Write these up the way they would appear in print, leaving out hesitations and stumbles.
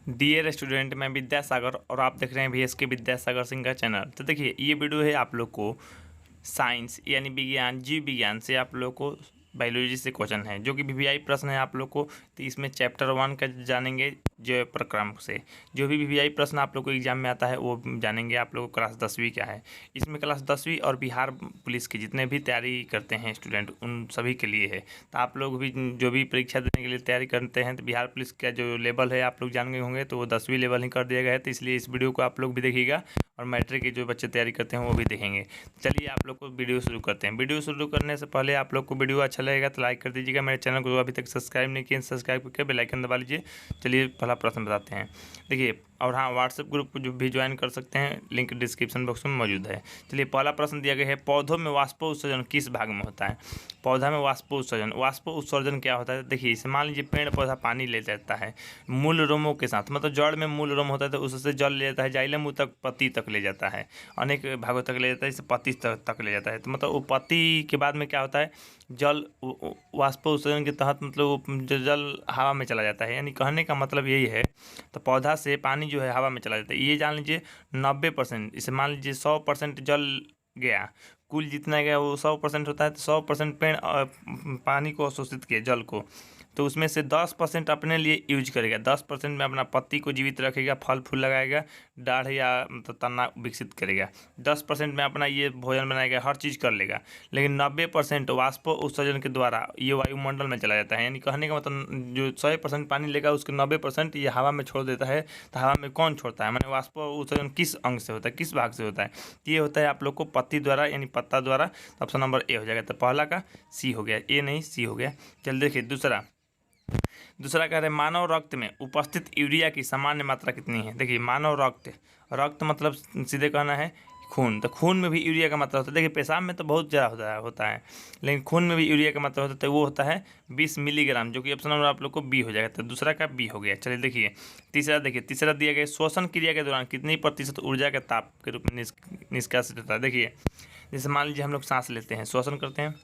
Dear student, मैं विद्यासागर और आप देख रहे हैं VSK विद्यासागर सिंह का चैनल। तो देखिए, ये वीडियो है आप लोग को साइंस यानी विज्ञान, जीव विज्ञान से आप लोग को बायोलॉजी से क्वेश्चन है जो कि VVI प्रश्न है आप लोग को। तो इसमें चैप्टर 1 का जानेंगे जो प्रक्रम से। जो भी VVI प्रश्न आप लोग को एग्जाम में आता है वो जानेंगे आप लोग को। क्लास 10वीं क्या है, इसमें क्लास 10वीं और बिहार पुलिस की जितने भी तैयारी करते हैं स्टूडेंट उन सभी के लिए है। तो आप लोग भी जो भी परीक्षा देने के लिए तैयारी करते हैं तो बिहार पुलिस का जो लेवल है आप लोग जान गए होंगे, तो वो 10वीं लेवल ही कर दिया गया है। तो इसलिए इस वीडियो को आप लोग भी देखिएगा और मैट्रिक के जो बच्चे तैयारी करते हैं वो भी देखेंगे। चलिए आप लोग को वीडियो शुरू करते हैं। वीडियो शुरू करने से पहले आप लोग को वीडियो अच्छा लगेगा तो लाइक कर दीजिएगा। मेरे चैनल को अभी तक सब्सक्राइब नहीं किए, सब्सक्राइब करके बेल आइकन दबा लीजिए। चलिए पहला प्रश्न बताते हैं। देखिए, और हाँ, व्हाट्सएप ग्रुप को जो भी ज्वाइन कर सकते हैं, लिंक डिस्क्रिप्शन बॉक्स में मौजूद है। चलिए पहला प्रश्न दिया गया है, पौधों में वाष्पोत्सर्जन किस भाग में होता है? पौधा में वाष्पोत्सर्जन क्या होता है? देखिए, इसे मान लीजिए पेड़ पौधा पानी ले जाता है मूल रोमों के साथ, मतलब जड़ में मूल रोम होता है तो उससे जल ले जाता है, जाइलम तक पत्ती तक ले जाता है, अनेक भागों तक ले जाता है, इसे पत्ती तक ले जाता है। तो मतलब वो पत्ती के बाद में क्या होता है, जल वाष्पोत्सर्जन के तहत मतलब वो जल हवा में चला जाता है। यानी कहने का मतलब यही है, तो पौधा से पानी जो है हवा में चला जाता है। ये जान लीजिए 90%, इसे मान लीजिए 100% जल गया, कुल जितना गया वो 100% होता है। तो 100% पेड़ पानी को अवशोषित किया, जल को, तो उसमें से 10% अपने लिए यूज करेगा, 10% में अपना पत्ती को जीवित रखेगा, फल फूल लगाएगा, डाढ़ या मतलब तना विकसित करेगा, 10% में अपना ये भोजन बनाएगा, हर चीज़ कर लेगा। लेकिन 90% वाष्प उत्सर्जन के द्वारा ये वायुमंडल में चला जाता है। यानी कहने का मतलब जो 100% पानी लेगा उसके 90% ये हवा में छोड़ देता है। तो हवा में कौन छोड़ता है, माने वाष्प उत्सर्जन किस अंग से होता है, किस भाग से होता है? ये होता है आप लोग को पत्ती द्वारा यानी पत्ता द्वारा। ऑप्शन नंबर ए हो जाएगा। तो पहला का सी हो गया, ए नहीं सी हो गया। चल देखिए दूसरा कह रहे हैं, मानव रक्त में उपस्थित यूरिया की सामान्य मात्रा कितनी है? देखिए, मानव रक्त मतलब सीधे कहना है खून। तो खून में भी यूरिया का मात्रा होता है। देखिए, पेशाब में तो बहुत ज़्यादा होता है, लेकिन खून में भी यूरिया का मात्रा होता है, तो वो होता है 20 मिलीग्राम, जो कि ऑप्शन नंबर आप लोग को बी हो जाएगा। तो दूसरा का बी हो गया। चलिए देखिए तीसरा दिया गया, श्वसन क्रिया के दौरान कितनी प्रतिशत ऊर्जा के ताप के रूप में निष्कासित होता है? देखिए, जैसे मान लीजिए हम लोग सांस लेते हैं, श्वसन करते हैं,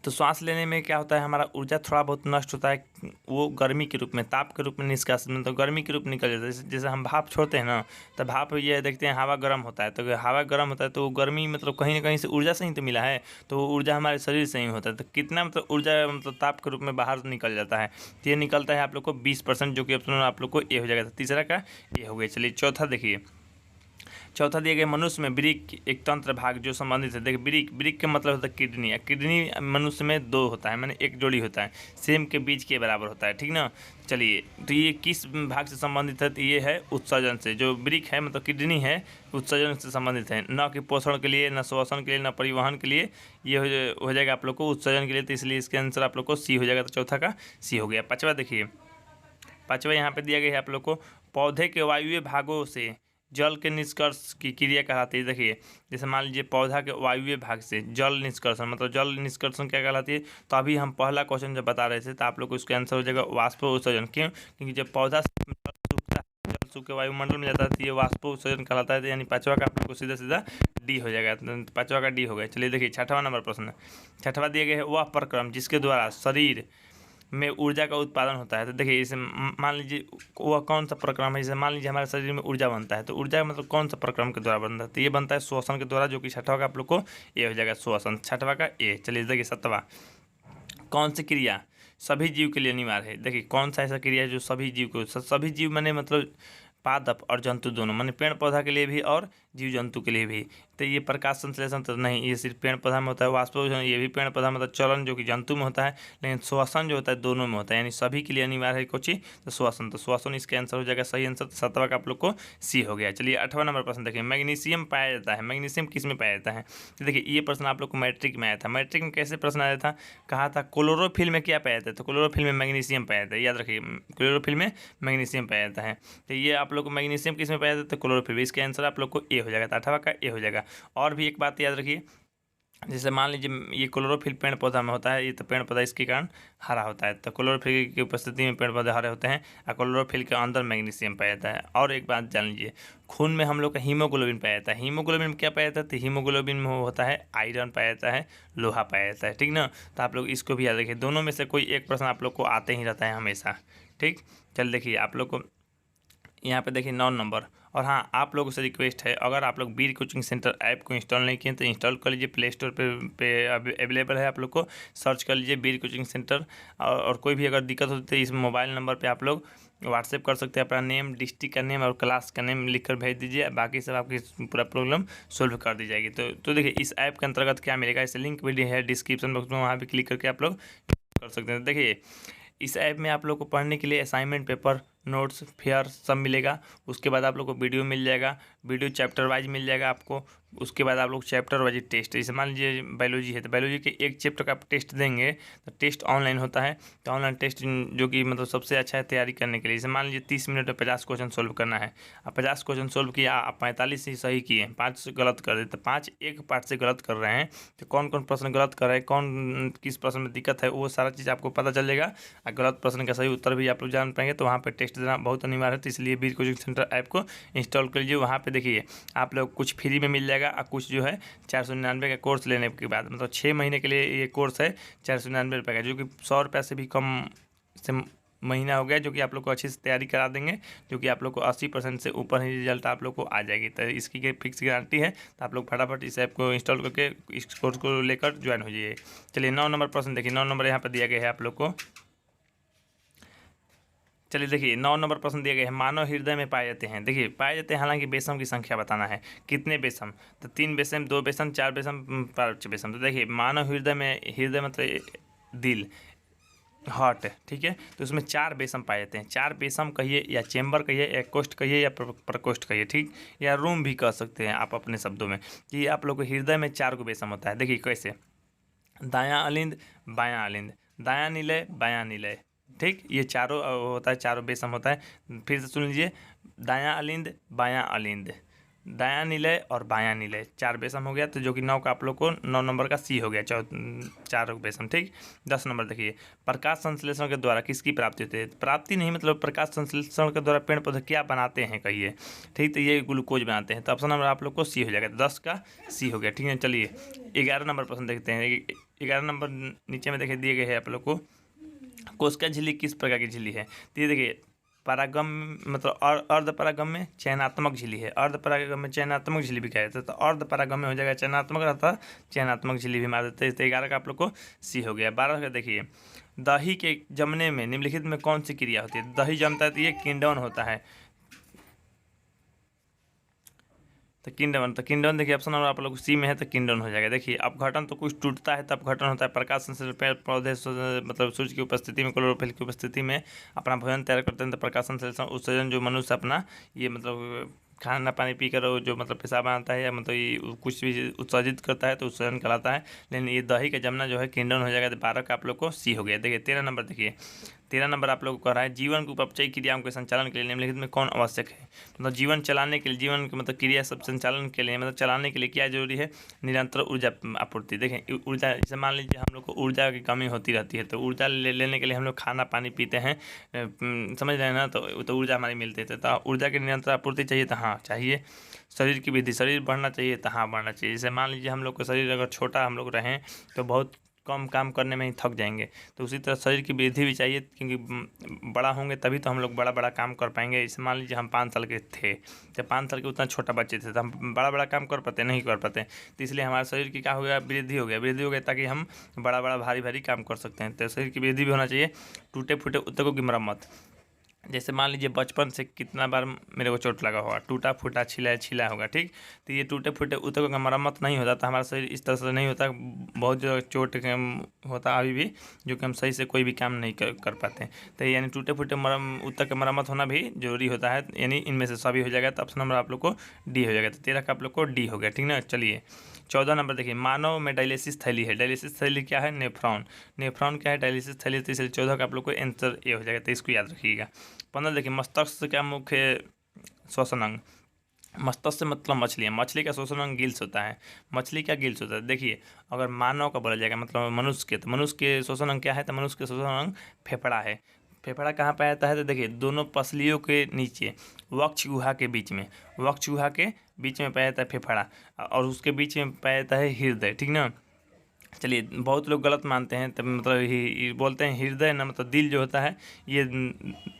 तो सांस लेने में क्या होता है, हमारा ऊर्जा थोड़ा बहुत नष्ट होता है, वो गर्मी के रूप में, ताप के रूप में निष्कासित, मतलब गर्मी के रूप में निकल जाता है। जैसे हम भाप छोड़ते हैं ना, तो भाप ये देखते हैं हवा गर्म होता है, तो हवा गर्म होता है तो गर्मी मतलब कहीं ना कहीं से ऊर्जा से ही तो मिला है, तो वो ऊर्जा हमारे शरीर से ही होता है। तो कितना मतलब ऊर्जा मतलब ताप के रूप में बाहर निकल जाता है? तो ये निकलता है आप लोग को 20%, जो कि ऑप्शन आप लोग को ए हो जाएगा। तीसरा का ये हो गया। चलिए चौथा दिया गया, मनुष्य में वृक्क एक तंत्र भाग जो संबंधित है। देखिए, वृक्क का मतलब होता है किडनी, या किडनी मनुष्य में 2 होता है, माने एक जोड़ी होता है, सेम के बीच के बराबर होता है, ठीक ना। चलिए, तो ये किस भाग से संबंधित है? तो ये है उत्सर्जन से। जो वृक्क है मतलब किडनी है, उत्सर्जन से संबंधित है, न कि पोषण के लिए, न श्वसन के लिए, न परिवहन के लिए। ये हो जाएगा आप लोग को उत्सर्जन के लिए, तो इसलिए इसके आंसर आप लोग को सी हो जाएगा। तो चौथा का सी हो गया। पाँचवा यहाँ पे दिया गया है आप लोग को, पौधे के वायुव्य भागों से जल के निष्कर्ष की क्रिया कहलाती है। देखिए, जैसे मान लीजिए पौधा के वायुव्य भाग से जल निष्कर्षण, मतलब जल निष्कर्षण क्या कहलाती है? तो अभी हम पहला क्वेश्चन जब बता रहे थे तो आप लोग को इसका आंसर हो जाएगा वाष्प उत्सर्जन। क्यों? क्योंकि जब पौधा सूखता है, जल सूख के वायुमंडल में जाता है, तो ये वाष्प उत्सर्जन कहलाता है। तो यानी पाँचवा का आप लोग को सीधा डी हो जाएगा। तो पाँचवा का डी हो गया। चलिए देखिए, छठवां नंबर प्रश्न, छठवां दिया गया है, वह प्रक्रम जिसके द्वारा शरीर में ऊर्जा का उत्पादन होता है। तो देखिए, इसे मान लीजिए वह कौन सा प्रक्रम है? जैसे मान लीजिए हमारे शरीर में ऊर्जा बनता है, तो ऊर्जा मतलब कौन सा प्रक्रम के द्वारा बनता है? तो ये बनता है श्वसन के द्वारा, जो कि छठवा का आप लोग को ए हो जाएगा, श्वसन, छठवा का ए। चलिए देखिए सातवां, कौन सी क्रिया सभी जीव के लिए अनिवार्य है? देखिए, कौन सा ऐसा क्रिया है जो सभी जीव को, सभी जीव माने मतलब पादप और जंतु दोनों, माने पेड़ पौधा के लिए भी और जीव जंतु के लिए भी। तो ये प्रकाश संश्लेषण तो नहीं, ये सिर्फ पेड़ पौधा में होता है। वाष्पोत्सर्जन ये भी पेड़ पौधा मतलब चलन जो कि जंतु में होता है, लेकिन श्वसन जो होता है दोनों में होता है, यानी सभी के लिए अनिवार्य है कोची, तो श्वसन। तो श्वसन इसका आंसर हो जाएगा सही आंसर। सातवां का आप लोग को सी हो गया। चलिए आठवां नंबर प्रश्न देखिए, मैग्नीशियम पाया जाता है, मैग्नीशियम किस में पाया जाता है? तो देखिए, ये प्रश्न आप लोग को मैट्रिक में आया था। मैट्रिक में कैसे प्रश्न आया था? कहा था क्लोरोफिल में क्या पाया जाता है? तो क्लोरोफिल में मैग्नीशियम पाया जाता है, याद रखिए, क्लोरोफिल में मैग्नीशियम पाया जाता है। तो ये आप लोग को मैग्नीशियम किस में पाया जाता है? तो क्लोरोफिल। इसका आंसर आप लोग को ए हो जाएगा। तो आठवां का ए हो जाएगा। और भी एक बात याद रखिए, जैसे मान लीजिए ये क्लोरोफिल पेड़ पौधा में होता है, ये तो पेड़ पौधा इसके कारण हरा होता है, तो क्लोरोफिल की उपस्थिति में पेड़ पौधे हरे होते हैं, और क्लोरोफिल के अंदर मैग्नीशियम पाया जाता है। और एक बात जान लीजिए, खून में हम लोग का हीमोग्लोबिन पाया जाता है। हीमोग्लोबिन में क्या पाया जाता है? तो हीमोग्लोबिन में होता है आयरन पाया जाता है, लोहा पाया जाता है, ठीक ना। तो आप लोग इसको भी याद रखिए, दोनों में से कोई एक प्रश्न आप लोग को आते ही रहता है हमेशा, ठीक। चल देखिए, आप लोग को यहाँ पे देखिए 9 नंबर। और हाँ, आप लोगों से रिक्वेस्ट है, अगर आप लोग वीर कोचिंग सेंटर ऐप को इंस्टॉल नहीं किए तो इंस्टॉल कर लीजिए। प्ले स्टोर पे अवेलेबल है, आप लोग को सर्च कर लीजिए वीर कोचिंग सेंटर। और कोई भी अगर दिक्कत होती है तो इस मोबाइल नंबर पे आप लोग व्हाट्सएप कर सकते हैं, अपना नेम, डिस्ट्रिक्ट का नेम और क्लास का नेम लिख कर भेज दीजिए, बाकी सब आपकी पूरा प्रॉब्लम सोल्व कर दी जाएगी। तो देखिए इस ऐप के अंतर्गत क्या मिलेगा, इस लिंक भी है डिस्क्रिप्शन बॉक्स में, वहाँ पर क्लिक करके आप लोग कर सकते हैं। देखिए इस ऐप में आप लोग को पढ़ने के लिए असाइनमेंट पेपर, नोट्स, फेयर सब मिलेगा। उसके बाद आप लोग को वीडियो मिल जाएगा, वीडियो चैप्टर वाइज मिल जाएगा आपको। उसके बाद आप लोग चैप्टर वाइज टेस्ट, जैसे मान लीजिए बायोलॉजी है तो बायोलॉजी के एक चैप्टर का आप टेस्ट देंगे तो टेस्ट ऑनलाइन होता है। तो ऑनलाइन टेस्ट जो कि मतलब सबसे अच्छा है तैयारी करने के लिए। जैसे मान लीजिए 30 मिनट में 50 क्वेश्चन सोल्व करना है, आप 50 क्वेश्चन सोल्व किया, आप 45 ही सही किए, 5 से गलत कर देते, 5 एक पार्ट से गलत कर रहे हैं, तो कौन कौन प्रश्न गलत कर रहे हैं, कौन किस प्रश्न में दिक्कत है, वो सारा चीज़ आपको पता चल जाएगा। और गलत प्रश्न का सही उत्तर भी आप लोग जान पाएंगे। तो वहाँ पर टेस्ट देना बहुत अनिवार्य है, तो इसलिए वीर कोचिंग सेंटर ऐप को इंस्टॉल कर लीजिए। वहाँ पे देखिए आप लोग कुछ फ्री में मिल जाएगा और कुछ जो है 499 का कोर्स लेने के बाद, मतलब 6 महीने के लिए ये कोर्स है 499 रुपये का, जो कि 100 रुपये से भी कम से महीना हो गया, जो कि आप लोग को अच्छी से तैयारी करा देंगे, जो कि आप लोग को 80% से ऊपर ही रिजल्ट आप लोग को आ जाएगी। तो इसकी फिक्स गारंटी है। तो आप लोग फटाफट इस ऐप को इंस्टॉल करके इस कोर्स को लेकर ज्वाइन हो जाइए। चलिए 9 नंबर प्रश्न देखिए, 9 नंबर यहाँ पर दिया गया है आप लोग को। चलिए देखिए 9 नंबर प्रश्न दिया गया है, मानव हृदय में पाए जाते हैं। देखिए पाए जाते हैं, हालांकि बेसम की संख्या बताना है, कितने बेसम, तो 3 बेसम, 2 बेसम, 4 बेसम, 5 बेसम। तो देखिए मानव हृदय में, हृदय मतलब दिल, हार्ट, ठीक है, तो उसमें 4 बेसम पाए जाते हैं। 4 बेसम कहिए या चेम्बर कहिए या कोष्ठ कहिए या प्रकोष्ठ कहिए, ठीक, या रूम भी कह सकते हैं आप अपने शब्दों में, कि आप लोग को हृदय में 4 को बेसम होता है। देखिए कैसे, दायां अलिंद, बायां अलिंद, दायां निलय, बायां निलय, ठीक, ये चारों होता है, चारों बेसम होता है। फिर से सुन लीजिए, दायां अलिंद, बायां अलिंद, दायां निलय और बायां निलय, 4 बेसम हो गया। तो जो कि 9 का आप लोग को 9 नंबर का सी हो गया, 4 बेसम, ठीक। 10 नंबर देखिए, प्रकाश संश्लेषण के द्वारा किसकी प्राप्ति होती है। प्राप्ति नहीं, मतलब प्रकाश संश्लेषण के द्वारा पेड़ पौधे क्या बनाते हैं कहिए, ठीक, तो ये ग्लूकोज बनाते हैं। तो ऑप्शन नंबर आप लोग को सी हो जाएगा, 10 का सी हो गया, ठीक है। चलिए 11 नंबर प्रश्न देखते हैं। 11 नंबर नीचे में देखिए दिए गए हैं आप लोग को, कोशिका झिल्ली किस प्रकार की झिल्ली है। तो ये देखिए परागम मतलब अर्ध परागम में चयनात्मक झिल्ली है, अर्ध परागम में चयनात्मक झिल्ली भी कहा जाता है। तो अर्ध परागम में हो जाएगा चयनात्मक, रहता चयनात्मक झिल्ली भी मार देते हैं। तो 11 का आप लोग को सी हो गया। 12 का देखिए, दही के जमने में निम्नलिखित में कौन सी क्रिया होती है। दही जमता है तो ये किंडौन होता है। तो किंडौन देखिए ऑप्शन नंबर आप लोग सी में है, तो किंडौन हो जाएगा। देखिए अपघटन तो कुछ टूटता है तब घटन होता है। प्रकाश संश्लेषण पेड़ पौधे मतलब सूर्य की उपस्थिति में, क्लोरोफिल की उपस्थिति में अपना भोजन तैयार करते हैं। तो प्रकाश संश्लेषण उत्सर्जन जो मनुष्य अपना ये मतलब खाना पानी पी कर जो मतलब पेशाब बनाता है या मतलब ये कुछ भी उत्सर्जित करता है तो उत्सर्जन कहलाता है। लेकिन ये दही का जमना जो है किंडौन हो जाएगा। तो 12 का आप लोग को सी हो गया। देखिए 13 नंबर देखिए, 13 नंबर आप लोग को कह रहा है, जीवन की उपचयी क्रियाओं के संचालन के लिए निम्नलिखित में कौन आवश्यक है। मतलब जीवन चलाने के लिए, जीवन के मतलब क्रिया सब संचालन के लिए, मतलब चलाने के लिए क्या जरूरी है, निरंतर ऊर्जा आपूर्ति। देखें ऊर्जा, जैसे मान लीजिए हम लोग को ऊर्जा की कमी होती रहती है, तो ऊर्जा लेने के लिए हम लोग खाना पानी पीते हैं, समझ रहे हैं ना, तो ऊर्जा हमारी मिलती है। तो ऊर्जा की निरंतर आपूर्ति चाहिए, तो हाँ चाहिए। शरीर की वृद्धि, शरीर बढ़ना चाहिए, तो हाँ बढ़ना चाहिए। जैसे मान लीजिए हम लोग का शरीर अगर छोटा हम लोग रहें तो बहुत कम काम करने में ही थक जाएंगे। तो उसी तरह शरीर की वृद्धि भी चाहिए, क्योंकि बड़ा होंगे तभी तो हम लोग बड़ा बड़ा काम कर पाएंगे। जैसे मान लीजिए हम 5 साल के थे, जब 5 साल के उतना छोटा बच्चे थे तो हम बड़ा बड़ा काम कर पाते नहीं कर पाते। तो इसलिए हमारे शरीर की क्या हो गया, वृद्धि हो गया ताकि हम बड़ा बड़ा भारी भारी काम कर सकते हैं। तो शरीर की वृद्धि भी होना चाहिए। टूटे फूटे ऊतकों की मरम्मत, जैसे मान लीजिए बचपन से कितना बार मेरे को चोट लगा होगा, टूटा फूटा छिला होगा, ठीक। तो ये टूटे फूटे ऊतकों का मरम्मत नहीं होता तो हमारा शरीर इस तरह से नहीं होता, बहुत ज़्यादा चोट होता अभी भी, जो कि हम सही से कोई भी काम नहीं कर पाते। तो यानी टूटे फूटे ऊतक का मरम्मत होना भी जरूरी होता है। यानी इनमें से सभी हो जाएगा। तो ऑप्शन नंबर आप लोग को डी हो जाएगा। तो 13 का आप लोग को डी हो गया, ठीक ना। चलिए 14 नंबर देखिए, मानव में डायलिसिस थैली है। डायलिसिस थैली क्या है, नेफ्रॉन। नेफ्रॉन क्या है, डायलिसिस थैली। तो इसलिए 14 का आप लोग को आंसर ए हो जाएगा। तो इसको याद रखिएगा। 15 देखिए, मस्तिष्क का मुख्य श्वसन अंग। मस्तिष्क से मतलब मछली है, मछली का श्वसन अंग गिल्स होता है। मछली का गिल्स होता है। देखिए अगर मानव का बोला जाएगा मतलब मनुष्य के, तो मनुष्य के श्वसन अंग क्या है, तो मनुष्य के श्वसन अंग फेफड़ा है। फेफड़ा कहाँ पाया जाता है, तो देखिए दोनों पसलियों के नीचे वक्ष गुहा के बीच में, वक्ष गुहा के बीच में पाया जाता है फेफड़ा, और उसके बीच में पाया जाता है हृदय, ठीक ना। चलिए, बहुत लोग गलत मानते हैं, तब मतलब ही बोलते हैं हृदय ना मतलब दिल जो होता है ये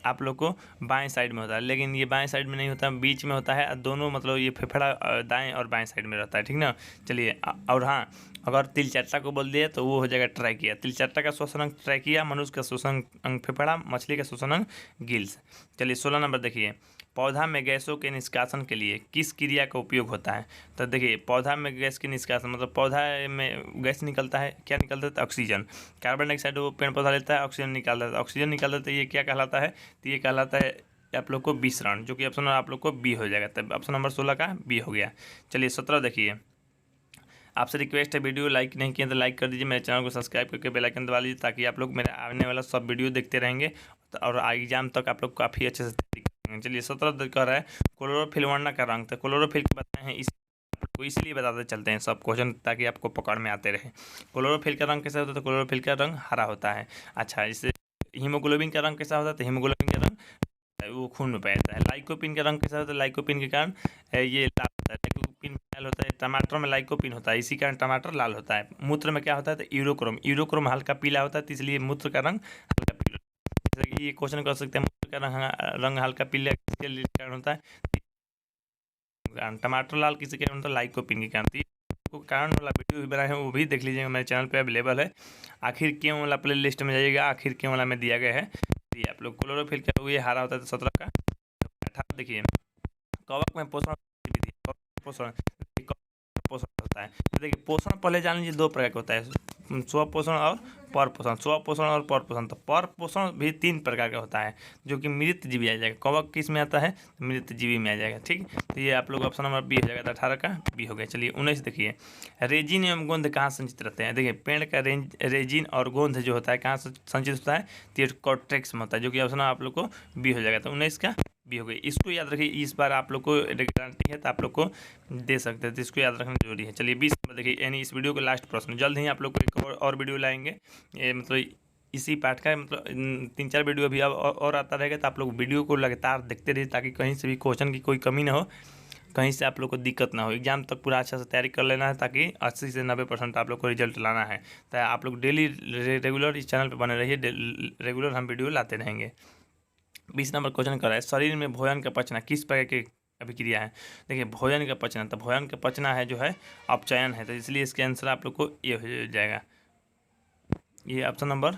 आप लोग को बाएं साइड में होता है, लेकिन ये बाएं साइड में नहीं होता, बीच में होता है। दोनों मतलब ये फेफड़ा दाएं और बाएं साइड में रहता है, ठीक ना। चलिए, और हाँ, अगर तिलचट्टा को बोल दिया तो वो हो जाएगा ट्रैकिया। तिलचट्टा का श्वसन अंग ट्रैकिया, मनुष्य का श्वसन अंग फेफड़ा, मछली का श्वसन अंग गिल्स। चलिए 16 नंबर देखिए, पौधा में गैसों के निष्कासन के लिए किस क्रिया का उपयोग होता है। तो देखिए, पौधा में गैस के निष्कासन मतलब पौधा में गैस निकलता है, क्या निकलता है, तो ऑक्सीजन। कार्बन डाइऑक्साइड वो पेड़ पौधा लेता है, ऑक्सीजन निकालता है, ऑक्सीजन निकालता है, तो ये क्या कहलाता है, तो ये कहलाता है आप लोग को विसरण, जो कि ऑप्शन आप लोग को बी हो जाएगा। तब ऑप्शन नंबर 16 का बी हो गया। चलिए 17 देखिए, आपसे रिक्वेस्ट है, वीडियो लाइक नहीं किया तो लाइक कर दीजिए, मेरे चैनल को सब्सक्राइब करके बेल आइकन दबा लीजिए, ताकि आप लोग मेरे आने वाला सब वीडियो देखते रहेंगे और एग्जाम तक आप लोग काफ़ी अच्छे से तैयारी करेंगे। चलिए 17 कर रहा है, क्लोरोफिल वर्ण का रंग। तो क्लोरोफिल को बताए हैं, आपको इसलिए बताते चलते हैं सब क्वेश्चन, ताकि आपको पकड़ में आते रहे। क्लोरोफिल का रंग कैसा होता है, तो क्लोरोफिल का रंग हरा होता है। अच्छा, इससे हीमोग्लोबिन का रंग कैसा होता है, तो हीमोग्लोबिन का रंग वो खून में पाया जाता है। लाइकोपिन का रंग कैसा होता है, लाइकोपिन के कारण ये लाल होता है। लाइकोपिन लाल होता है, टमाटर में लाइकोपिन होता है, इसी कारण टमाटर लाल होता है। मूत्र में क्या होता है, तो यूरोक्रोम, यूरोक्रोम हल्का पीला होता है, तो इसलिए मूत्र का रंग हल्का पीला। जैसे कि ये क्वेश्चन कर सकते हैं, मूत्र का रंग हल्का पीला किसके कारण होता है, टमाटर लाल किसी के कारण होता है, लाइकोपिन के कारण। तो कारण वाला वीडियो भी बनाए हैं, वो भी देख लीजिएगा, मेरे चैनल पे अवेलेबल है। आखिर क्यों वाला प्ले लिस्ट में जाइएगा, आखिर क्यों वाला में दिया गया है। ये आप लोग क्लोरोफिल क्या ये हरा होता है, तो 17 का 18 देखिए, कवक में पोषण गतिविधि, पोषण पोषण होता है। तो देखिए, पोषण पहले जान लीजिए दो प्रकार का होता है, स्व पोषण और पर पोषण। स्व पोषण और पर पोषण, तो पर पोषण भी 3 प्रकार का होता है, जो कि मृत जीवी आ जाएगा। कवक किस में आता है, मृत जीवी में आ जाएगा, ठीक। तो ये आप लोग ऑप्शन नंबर बी हो जाएगा, तो 18 का बी हो गया। चलिए 19 देखिए, रेजिन एवं गोंद कहाँ संचित रहते हैं। देखिए, पेड़ का रेजिन और गोंद जो होता है कहाँ संचित होता है, तो कॉर्टेक्स में होता है, जो कि ऑप्शन आप लोग को बी हो जाएगा। तो 19 का बी हो गई। इसको याद रखिए, इस बार आप लोग को गारंटी है, तो आप लोग को दे सकते हैं, तो इसको याद रखना जरूरी है। चलिए 20 नंबर देखिए, यानी इस वीडियो का लास्ट प्रश्न। जल्द ही आप लोग को एक और वीडियो लाएंगे, ये मतलब इसी पार्ट का मतलब 3-4 वीडियो अभी और आता रहेगा, तो आप लोग वीडियो को लगातार देखते रहिए, ताकि कहीं से भी क्वेश्चन की कोई कमी ना हो, कहीं से आप लोग को दिक्कत ना हो। एग्जाम तक पूरा अच्छा से तैयारी कर लेना है, ताकि 80 से 90% आप लोग को रिजल्ट लाना है। तो आप लोग डेली रेगुलर इस चैनल पर बने रहिए, रेगुलर हम वीडियो लाते रहेंगे। 20 नंबर क्वेश्चन कर रहा है, शरीर में भोजन का पचना किस प्रकार की अभिक्रिया है। देखिए, भोजन का पचना, तो भोजन का पचना है जो है अपचयन है, तो इसलिए इसके आंसर आप लोग को ये हो जाएगा, ये ऑप्शन नंबर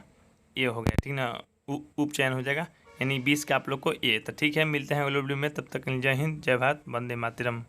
ए हो गया, ठीक ना। उपचयन हो जाएगा, यानी 20 का आप लोग को ए। तो ठीक है, मिलते हैं अगले वीडियो में, तब तक जय हिंद, जय भारत, वंदे मातरम।